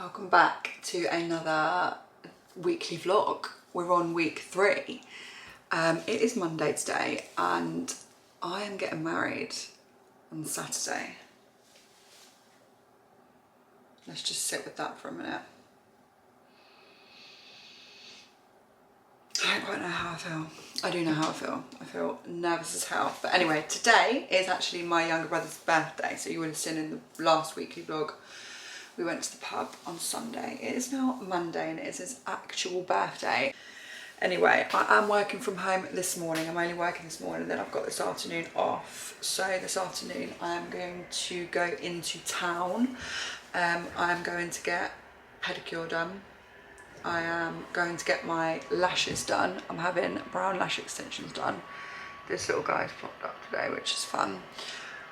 Welcome back to another weekly vlog. We're on week 3. It is Monday today and I am getting married on Saturday. Let's just sit with that for a minute. I don't quite know how I feel. I do know how I feel. I feel nervous as hell. But anyway, today is actually my younger brother's birthday. So you would have seen in the last weekly vlog, we went to the pub on Sunday. It is now Monday and it is his actual birthday. Anyway, I am working from home this morning. I'm only working this morning, then I've got this afternoon off. So this afternoon I am going to go into town. I am going to get pedicure done. I am going to get my lashes done. I'm having brown lash extensions done. This little guy's popped up today, which is fun.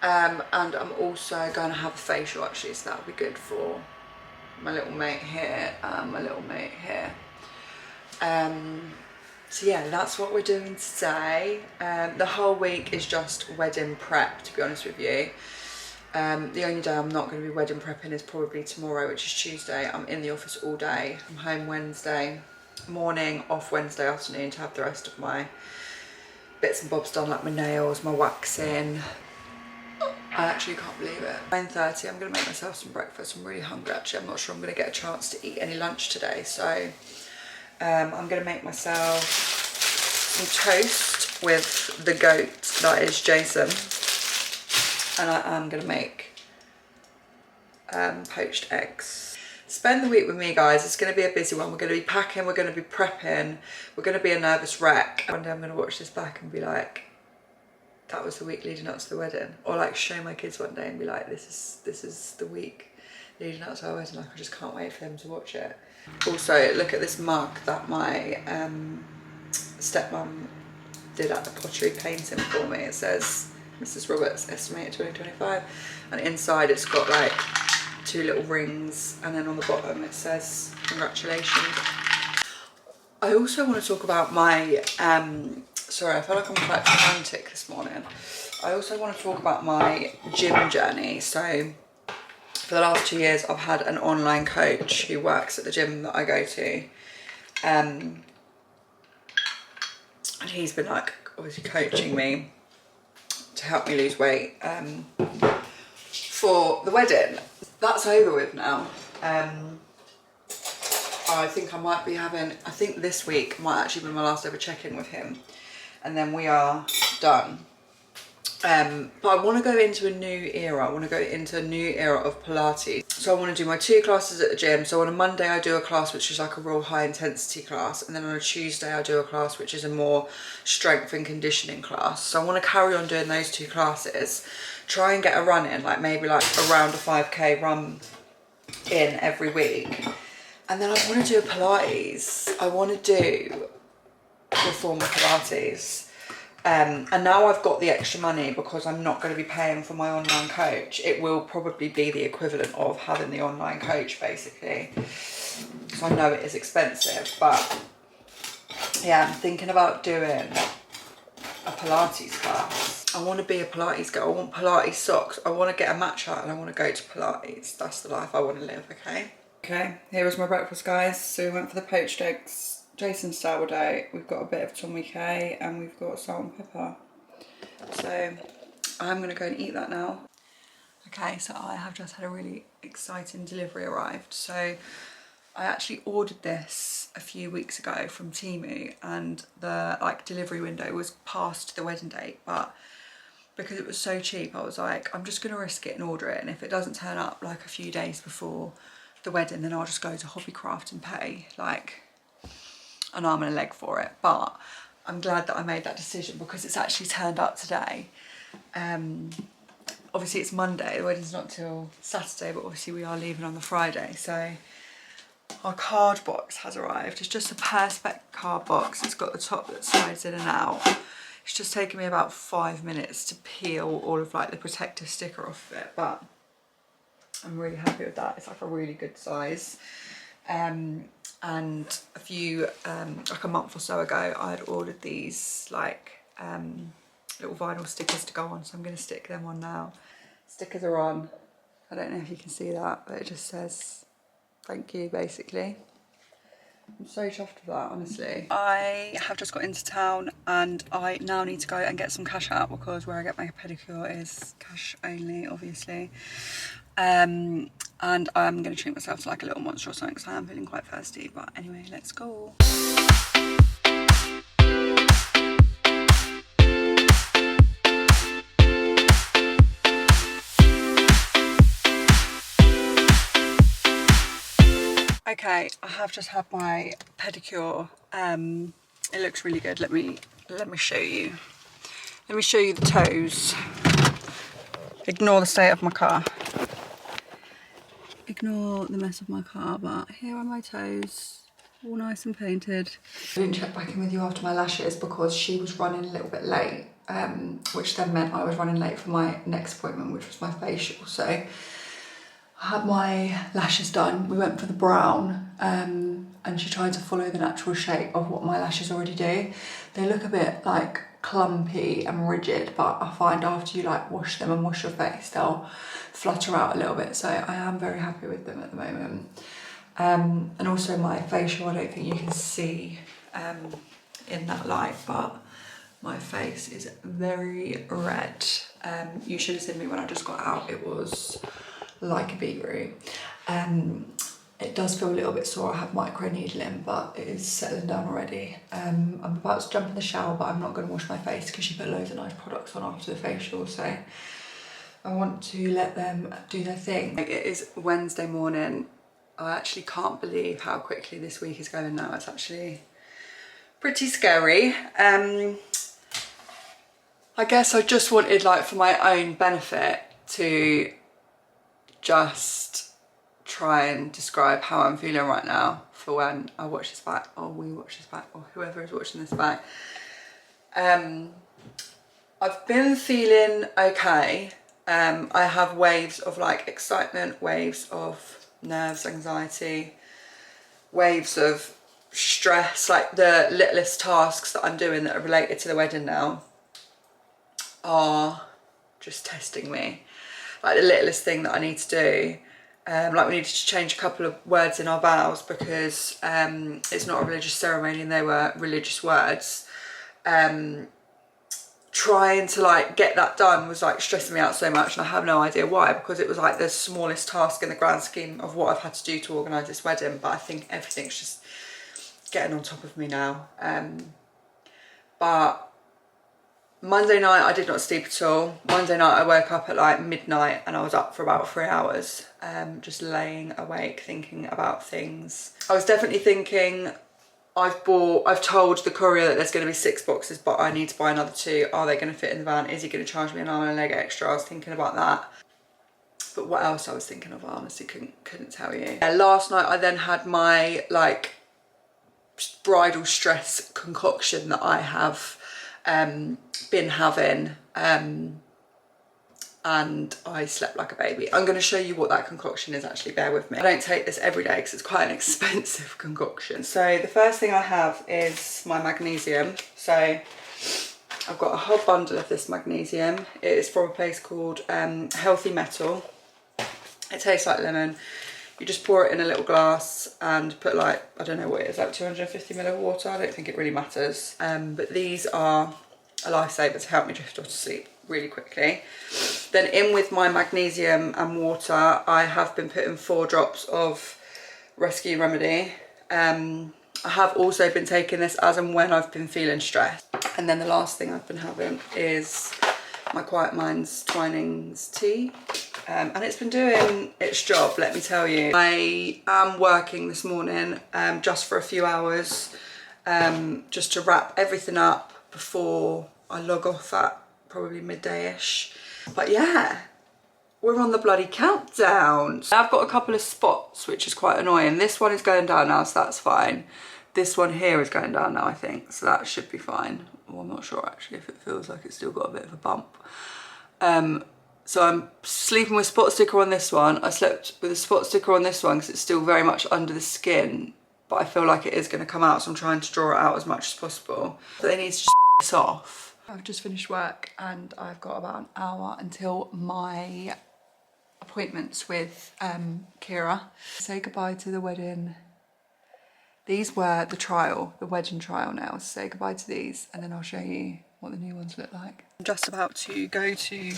And I'm also going to have a facial actually, so that'll be good for my little mate here and my little mate here. So yeah, that's what we're doing today. The whole week is just wedding prep, to be honest with you. The only day I'm not going to be wedding prepping is probably tomorrow, which is Tuesday. I'm in the office all day. I'm home Wednesday morning, off Wednesday afternoon to have the rest of my bits and bobs done, like my nails, my waxing. I actually can't believe it. 9:30, I'm going to make myself some breakfast. I'm really hungry actually. I'm not sure I'm going to get a chance to eat any lunch today. So I'm going to make myself some toast with the goat, that is Jason. And I am going to make poached eggs. Spend the week with me, guys. It's going to be a busy one. We're going to be packing, we're going to be prepping, we're going to be a nervous wreck. One day I'm going to watch this back and be like, that was the week leading up to the wedding. Or like show my kids one day and be like, this is the week leading up to our wedding. Like, I just can't wait for them to watch it. Also, look at this mug that my stepmom did at the pottery painting for me. It says Mrs. Roberts estimated 2025, and inside it's got like 2 little rings, and then on the bottom it says congratulations. I also want to talk about my sorry, I feel like I'm quite frantic this morning. I also want to talk about my gym journey. So for the last 2 years I've had an online coach who works at the gym that I go to, and he's been like obviously coaching me to help me lose weight for the wedding. That's over with now. I think I might be having, I think this week might actually be my last ever check-in with him, and then we are done. But I want to go into a new era. I want to go into a new era of Pilates. So I want to do my 2 classes at the gym. So on a Monday I do a class which is like a real high intensity class, and then on a Tuesday I do a class which is a more strength and conditioning class. So I want to carry on doing those 2 classes, try and get a run in, like maybe like around a 5k run in every week. And then I want to do a Pilates. I want to do Reformer Pilates. And now I've got the extra money because I'm not going to be paying for my online coach. It will probably be the equivalent of having the online coach, basically. So I know it is expensive, but yeah, I'm thinking about doing a Pilates class. I want to be a Pilates girl. I want Pilates socks. I want to get a matcha and I want to go to Pilates. That's the life I want to live, okay? Okay, here is my breakfast, guys. So we went for the poached eggs. Jason's sourdough, we've got a bit of Tommy K, and we've got salt and pepper. So I'm going to go and eat that now. Okay, so I have just had a really exciting delivery arrived. So I actually ordered this a few weeks ago from Temu, and the delivery window was past the wedding date, but because it was so cheap I was like, I'm just going to risk it and order it, and if it doesn't turn up like a few days before the wedding, then I'll just go to Hobbycraft and pay like an arm and a leg for it. But I'm glad that I made that decision because it's actually turned up today. Obviously it's Monday, the wedding's not till Saturday, but obviously we are leaving on the Friday. So our card box has arrived. It's just a Perspex card box. It's got the top that slides in and out. It's just taken me about 5 minutes to peel all of like the protective sticker off of it, but I'm really happy with that. It's like a really good size. And a few, like a month or so ago, I had ordered these like little vinyl stickers to go on, so I'm going to stick them on now. Stickers are on. I don't know if you can see that, but it just says thank you, basically. I'm so chuffed with that, honestly. I have just got into town and I now need to go and get some cash out because where I get my pedicure is cash only, obviously. And I'm going to treat myself to like a little monster or something because I am feeling quite thirsty. But anyway, let's go. Okay, I have just had my pedicure. It looks really good. Let me show you. Let me show you the toes. Ignore the state of my car. Ignore the mess of my car, but here are my toes, all nice and painted. I didn't check back in with you after my lashes because she was running a little bit late, which then meant I was running late for my next appointment, which was my facial. So I had my lashes done. We went for the brown, and she tried to follow the natural shape of what my lashes already do. They look a bit like clumpy and rigid, but I find after you like wash them and wash your face, they'll flutter out a little bit. So I am very happy with them at the moment. And also my facial, I don't think you can see in that light, but my face is very red. You should have seen me when I just got out. It was like a beetroot. It does feel a little bit sore. I have microneedling, but it is settling down already. I'm about to jump in the shower, but I'm not going to wash my face because she put loads of nice products on after the facial, so I want to let them do their thing. It is Wednesday morning. I actually can't believe how quickly this week is going now. It's actually pretty scary. I guess I just wanted, like, for my own benefit to just try and describe how I'm feeling right now for when I watch this back, or we watch this back, or whoever is watching this back. I've been feeling okay. I have waves of like excitement, waves of nerves, anxiety, waves of stress, like the littlest tasks that I'm doing that are related to the wedding now are just testing me. Like the littlest thing that I need to do. Like we needed to change a couple of words in our vows because it's not a religious ceremony and they were religious words. Trying to like get that done was like stressing me out so much, and I have no idea why, because it was like the smallest task in the grand scheme of what I've had to do to organise this wedding, but I think everything's just getting on top of me now. But Monday night I did not sleep at all. Monday night I woke up at like midnight and I was up for about 3 hours, just laying awake thinking about things. I was definitely thinking, I've told the courier that there's going to be 6 boxes, but I need to buy another 2. Are they going to fit in the van? Is he going to charge me an arm and a leg extra? I was thinking about that. But what else I was thinking of, I honestly couldn't tell you. Last night I then had my like bridal stress concoction that I have been having, and I slept like a baby. I'm going to show you what that concoction is actually, bear with me. I don't take this every day because it's quite an expensive concoction. So the first thing I have is my magnesium. So I've got a whole bundle of this magnesium. It is from a place called Healthy Metal. It tastes like lemon. You just pour it in a little glass and put like, I don't know what it is, like 250 ml of water. I don't think it really matters. But these are a lifesaver to help me drift off to sleep really quickly. Then in with my magnesium and water, I have been putting 4 drops of Rescue Remedy. I have also been taking this as and when I've been feeling stressed. And then the last thing I've been having is my Quiet Minds Twinings tea. And it's been doing its job, let me tell you. I am working this morning just for a few hours, just to wrap everything up before I log off at probably midday-ish. But yeah, we're on the bloody countdown. I've got a couple of spots, which is quite annoying. This one is going down now, so that's fine. This one here is going down now, I think, so that should be fine. Well, I'm not sure actually if it feels like it's still got a bit of a bump. So I'm sleeping with spot sticker on this one. I slept with a spot sticker on this one because it's still very much under the skin, but I feel like it is going to come out, so I'm trying to draw it out as much as possible. But they need to just this off. I've just finished work and I've got about an hour until my appointments with Kira. Say goodbye to the wedding. These were the trial, the wedding trial nails. Say goodbye to these and then I'll show you what the new ones look like. I'm just about to go to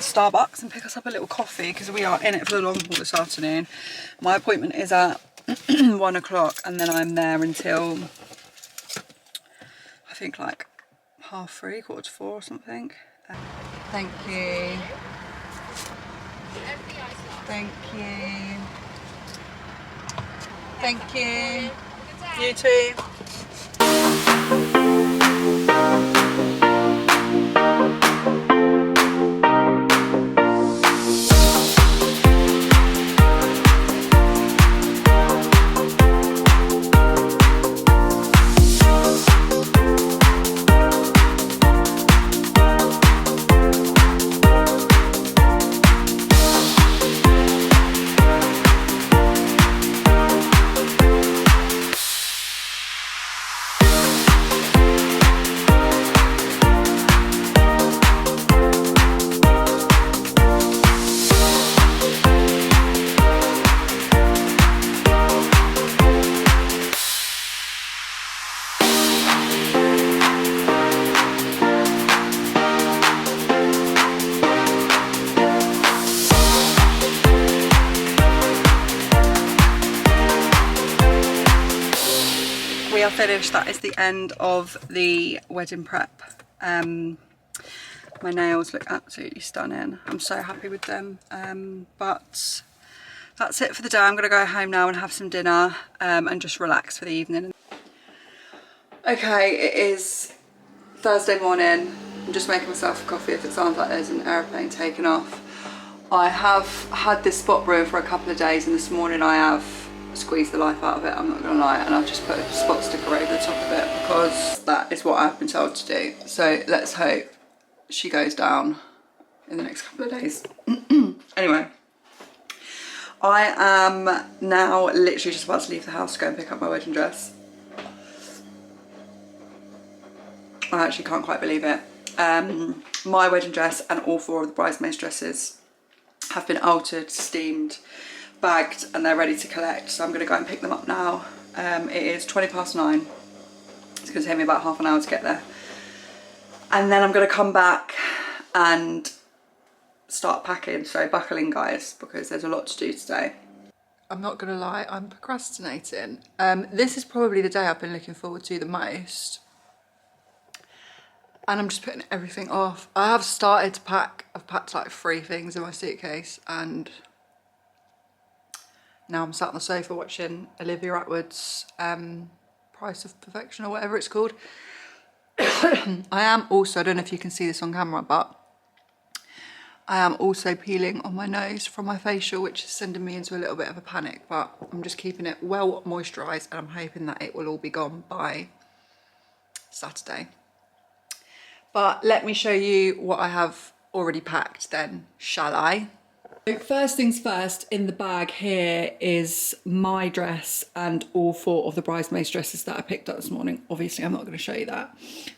Starbucks and pick us up a little coffee because we are in it for the long haul this afternoon. My appointment is at 1 o'clock and then I'm there until I think like 3:30, 4:45 or something. Thank you. Thank you. Thank you. You too. We are finished. That is the end of the wedding prep. My nails look absolutely stunning. I'm so happy with them. But that's it for the day. I'm going to go home now and have some dinner and just relax for the evening. Okay, it is Thursday morning. I'm just making myself a coffee if it sounds like there's an aeroplane taking off. I have had this spot brewing for a couple of days and this morning I have squeezed the life out of it, I'm not gonna lie, and I've just put a spot sticker over the top of it because that is what I've been told to do. So let's hope she goes down in the next couple of days. Anyway, I am now literally just about to leave the house to go and pick up my wedding dress. I actually can't quite believe it. My wedding dress and all 4 of the bridesmaids' dresses have been altered, steamed, bagged, and they're ready to collect. So I'm going to go and pick them up now. It is 9:20. It's going to take me about half an hour to get there. And then I'm going to come back and start packing. So buckle in, guys, because there's a lot to do today. I'm not going to lie, I'm procrastinating. This is probably the day I've been looking forward to the most. And I'm just putting everything off. I have started to pack. I've packed like 3 things in my suitcase and now I'm sat on the sofa watching Olivia Attwood's Price of Perfection or whatever it's called. I am also, I don't know if you can see this on camera, but I am also peeling on my nose from my facial, which is sending me into a little bit of a panic, but I'm just keeping it well moisturised and I'm hoping that it will all be gone by Saturday. But let me show you what I have already packed then, shall I? First things first, in the bag here is my dress and all 4 of the bridesmaids' dresses that I picked up this morning. Obviously, I'm not going to show you that.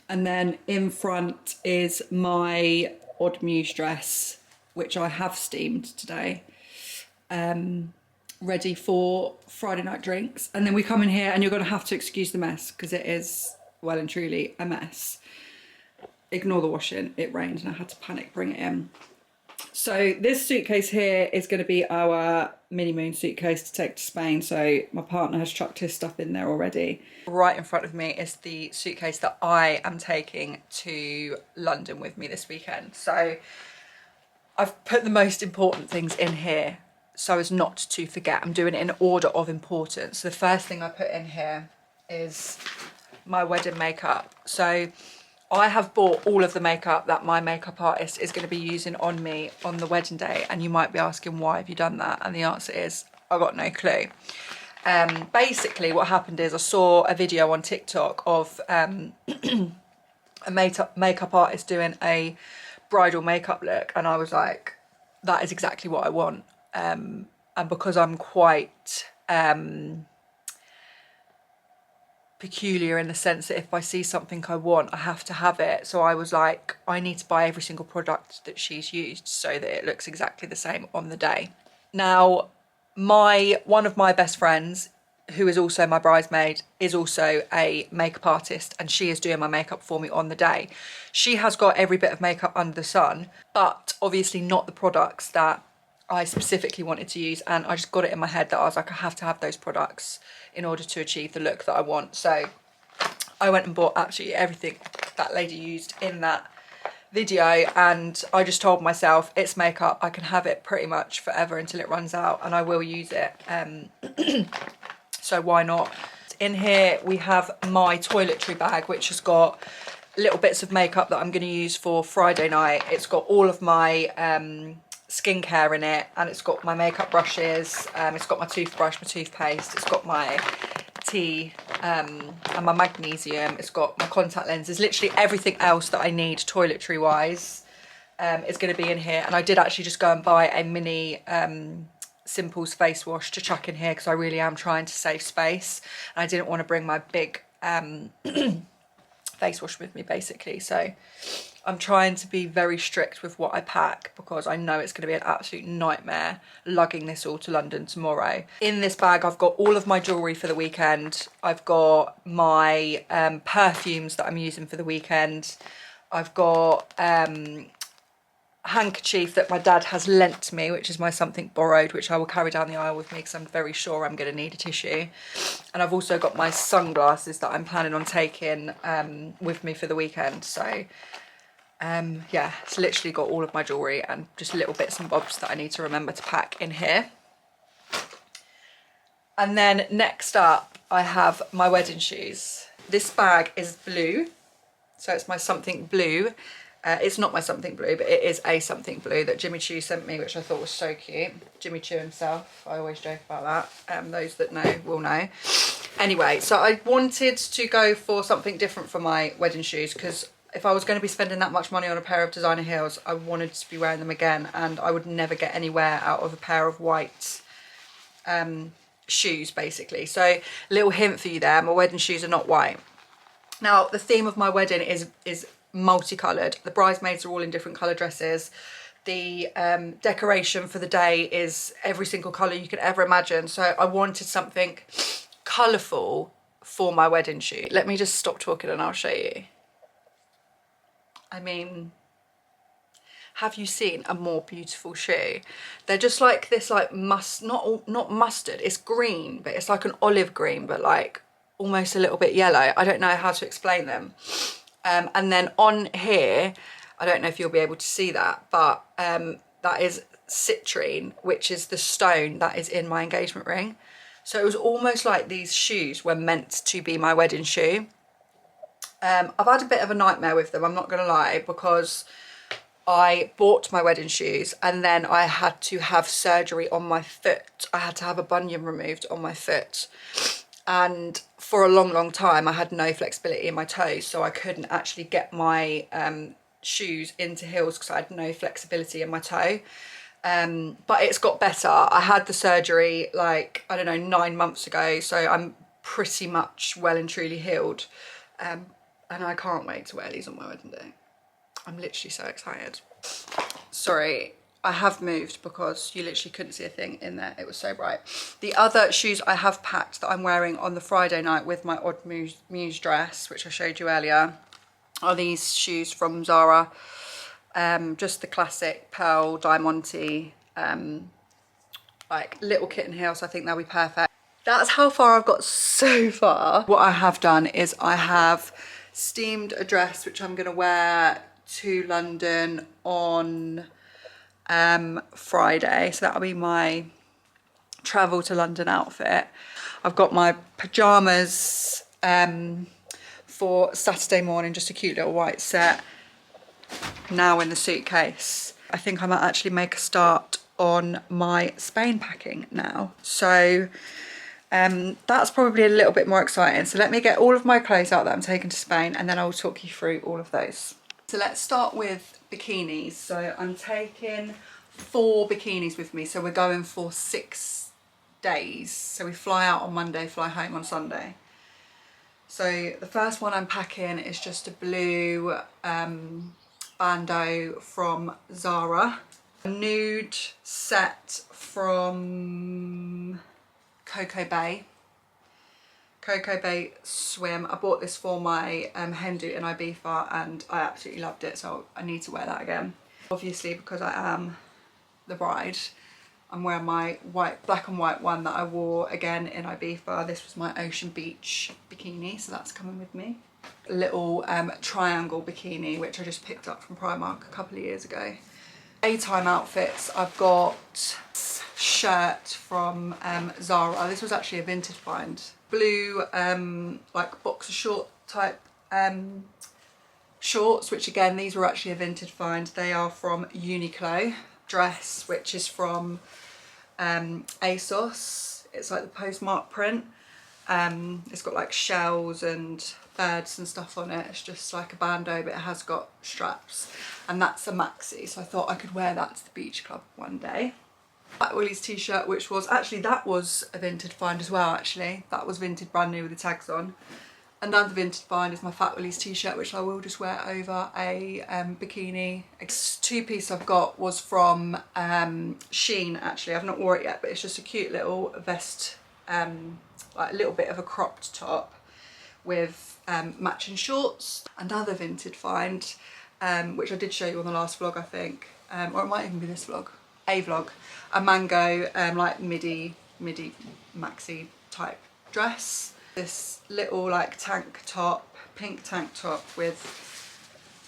And then in front is my Odd Muse dress, which I have steamed today, ready for Friday night drinks. And then we come in here and you're going to have to excuse the mess because it is well and truly a mess. Ignore the washing, it rained and I had to panic bring it in. So this suitcase here is going to be our mini moon suitcase to take to Spain. So my partner has chucked his stuff in there already. Right in front of me is the suitcase that I am taking to London with me this weekend. So I've put the most important things in here so as not to forget. I'm doing it in order of importance. So the first thing I put in here is my wedding makeup. So I have bought all of the makeup that my makeup artist is going to be using on me on the wedding day, and you might be asking, why have you done that? And the answer is, I got no clue. Basically what happened is I saw a video on TikTok of a makeup artist doing a bridal makeup look, and I was like, that is exactly what I want. And because I'm quite peculiar in the sense that if I see something I want, I have to have it. So I was like, I need to buy every single product that she's used so that it looks exactly the same on the day. Now, one of my best friends, who is also my bridesmaid, is also a makeup artist, and she is doing my makeup for me on the day. She has got every bit of makeup under the sun, but obviously not the products that I specifically wanted to use, and I just got it in my head that I was like, I have to have those products in order to achieve the look that I want. So I went and bought absolutely everything that lady used in that video, and I just told myself, it's makeup, I can have it pretty much forever until it runs out, and I will use it. So why not? In here we have my toiletry bag, which has got little bits of makeup that I'm going to use for Friday night. It's got all of my skincare in it, and it's got my makeup brushes, it's got my toothbrush, my toothpaste, it's got my tea and my magnesium, it's got my contact lenses. Literally everything else that I need toiletry wise is going to be in here. And I did actually just go and buy a mini Simples face wash to chuck in here because I really am trying to save space, and I didn't want to bring my big face wash with me basically. So I'm trying to be very strict with what I pack because I know it's going to be an absolute nightmare lugging this all to London tomorrow. In this bag I've got all of my jewellery for the weekend. I've got my perfumes that I'm using for the weekend. I've got handkerchief that my dad has lent to me, which is my something borrowed, which I will carry down the aisle with me because I'm very sure I'm going to need a tissue. And I've also got my sunglasses that I'm planning on taking with me for the weekend. So yeah, it's literally got all of my jewellery and just little bits and bobs that I need to remember to pack in here. And then next up I have my wedding shoes. This bag is blue, so it's my something blue. It's not my something blue, but it is a something blue that Jimmy Choo sent me, which I thought was so cute. Jimmy Choo himself, I always joke about that. Those that know will know. Anyway, so I wanted to go for something different for my wedding shoes because if I was going to be spending that much money on a pair of designer heels, I wanted to be wearing them again, and I would never get anywhere out of a pair of white shoes, basically. So little hint for you there, my wedding shoes are not white. Now, the theme of my wedding is multicoloured. The bridesmaids are all in different colour dresses. The decoration for the day is every single colour you could ever imagine. So I wanted something colourful for my wedding shoot. Let me just stop talking and I'll show you. I mean, have you seen a more beautiful shoe? They're just like this, like not mustard, it's green, but it's like an olive green, but like almost a little bit yellow. I don't know how to explain them. And then on here, I don't know if you'll be able to see that, but that is citrine, which is the stone that is in my engagement ring. So it was almost like these shoes were meant to be my wedding shoe. I've had a bit of a nightmare with them, I'm not gonna lie, because I bought my wedding shoes and then I had to have surgery on my foot. I had to have a bunion removed on my foot. And for a long time I had no flexibility in my toes, so I couldn't actually get my shoes into heels because I had no flexibility in my toe. But it's got better. I had the surgery like, I don't know, 9 months ago, so I'm pretty much well and truly healed. And I can't wait to wear these on my wedding day. I'm literally so excited. Sorry, I have moved because you literally couldn't see a thing in there. It was so bright. The other shoes I have packed that I'm wearing on the Friday night with my Odd Muse dress, which I showed you earlier, are these shoes from Zara. Just the classic pearl diamante, like little kitten heels. I think they'll be perfect. That's how far I've got so far. What I have done is I have steamed a dress which I'm gonna wear to London on Friday, so that'll be my travel to London outfit. I've got my pajamas for Saturday morning, just a cute little white set now in the suitcase. I think I might actually make a start on my Spain packing now, so that's probably a little bit more exciting. So let me get all of my clothes out that I'm taking to Spain and then I'll talk you through all of those. So let's start with bikinis. So I'm taking 4 bikinis with me. So we're going for 6 days. So we fly out on Monday, fly home on Sunday. So the first one I'm packing is just a blue bandeau from Zara. A nude set from Coco Bay. Coco Bay Swim. I bought this for my hen do in Ibiza and I absolutely loved it, so I need to wear that again. Obviously, because I am the bride, I'm wearing my black and white one that I wore again in Ibiza. This was my Ocean Beach bikini, so that's coming with me. A little triangle bikini, which I just picked up from Primark a couple of years ago. Daytime outfits, I've got this shirt from Zara. This was actually a vintage find. Blue like boxer short type shorts, which again, these were actually a vintage find. They are from Uniqlo. Dress, which is from ASOS. It's like the postmark print. It's got like shells and birds and stuff on it. It's just like a bandeau, but it has got straps, and that's a maxi, so I thought I could wear that to the beach club one day. Fat Willie's t-shirt, which was actually, that was a vintage find as well. Actually, that was vintage, brand new with the tags on. Another vintage find is my Fat Willie's t-shirt, which I will just wear over a bikini. This two-piece I've got was from Shein, actually. I've not wore it yet, but it's just a cute little vest, like a little bit of a cropped top with matching shorts. Another vintage find, which I did show you on the last vlog, I think, or it might even be this vlog, a vlog. A Mango like midi maxi type dress. This little like tank top, pink tank top with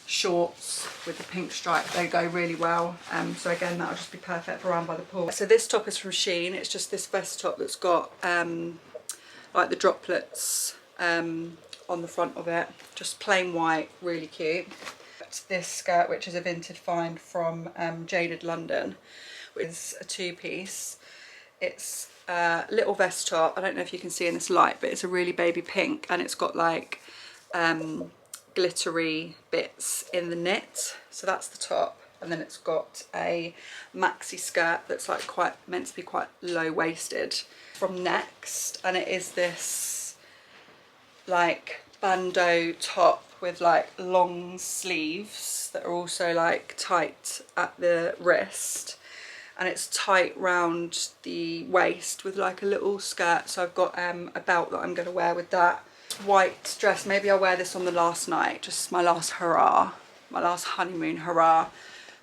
shorts with the pink stripe. They go really well. So again, that'll just be perfect for around by the pool. So this top is from Shein. It's just this vest top that's got like the droplets on the front of it. Just plain white, really cute. This skirt, which is a vintage find from Jaded London, which is a two-piece. It's little vest top. I don't know if you can see in this light, but it's a really baby pink, and it's got like glittery bits in the knit. So that's the top, and then it's got a maxi skirt that's like meant to be quite low-waisted from Next, and it is this like bandeau top with like long sleeves that are also like tight at the wrist, and it's tight round the waist with like a little skirt. So I've got a belt that I'm going to wear with that. White dress, maybe I'll wear this on the last night, just my last hurrah, my last honeymoon hurrah.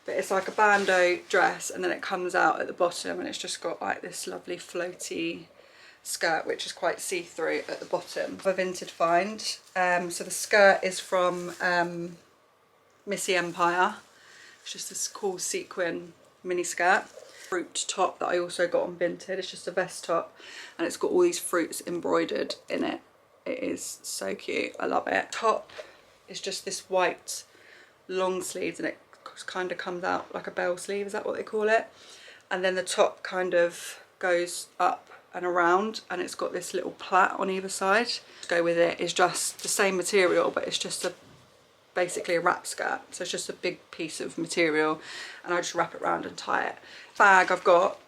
But it's like a bandeau dress, and then it comes out at the bottom, and it's just got like this lovely floaty skirt, which is quite see-through at the bottom. A vintage find. So the skirt is from Missy Empire. It's just this cool sequin mini skirt. Fruit top that I also got on Vinted. It's just a vest top, and it's got all these fruits embroidered in it. It is so cute. I love it. Top is just this white long sleeves, and it kind of comes out like a bell sleeve. Is that what they call it? And then the top kind of goes up and around, and it's got this little plait on either side. To go with it is just the same material, but it's just basically a wrap skirt. So it's just a big piece of material, and I just wrap it around and tie it. Bag I've got,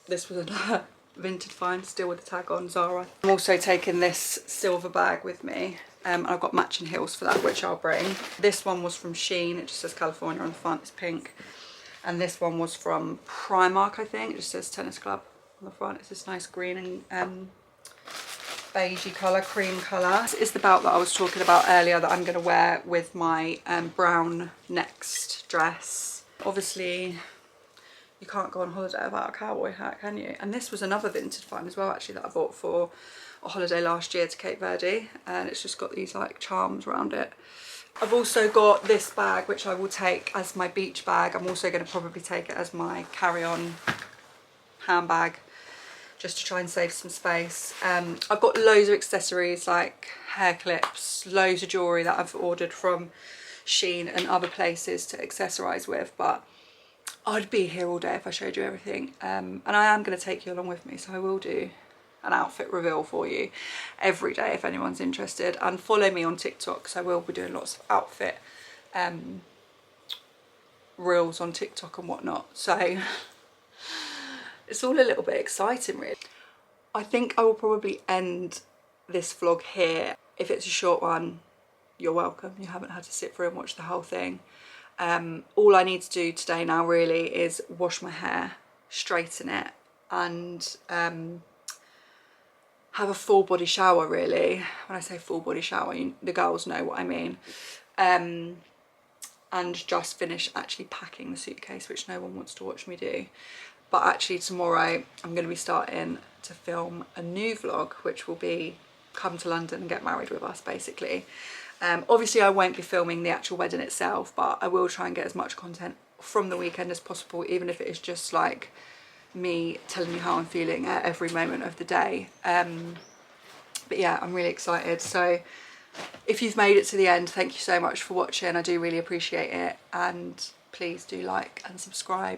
this was a vintage find, still with the tag on, Zara. I'm also taking this silver bag with me. I've got matching heels for that, which I'll bring. This one was from Shein. It just says California on the front, it's pink. And this one was from Primark, I think. It just says Tennis Club on the front. It's this nice green and beigey colour, cream colour. This is the belt that I was talking about earlier that I'm going to wear with my brown Next dress. Obviously, you can't go on holiday without a cowboy hat, can you? And this was another vintage find as well, actually, that I bought for a holiday last year to Cape Verde, and it's just got these like charms around it. I've also got this bag, which I will take as my beach bag. I'm also going to probably take it as my carry-on handbag, just to try and save some space. I've got loads of accessories like hair clips, loads of jewellery that I've ordered from Shein and other places to accessorise with, but I'd be here all day if I showed you everything. And I am going to take you along with me, so I will do an outfit reveal for you every day if anyone's interested. And follow me on TikTok, because I will be doing lots of outfit reels on TikTok and whatnot. So it's all a little bit exciting, really. I think I will probably end this vlog here. if it's a short one, you're welcome. You haven't had to sit through and watch the whole thing. All I need to do today now really is wash my hair, straighten it, and have a full body shower really. When I say full body shower, the girls know what I mean. And just finish actually packing the suitcase, which no one wants to watch me do. But actually tomorrow I'm going to be starting to film a new vlog, which will be come to London and get married with us basically. Obviously I won't be filming the actual wedding itself, but I will try and get as much content from the weekend as possible, even if it is just like me telling you how I'm feeling at every moment of the day. But yeah, I'm really excited. So if you've made it to the end, thank you so much for watching. I do really appreciate it, and please do like and subscribe.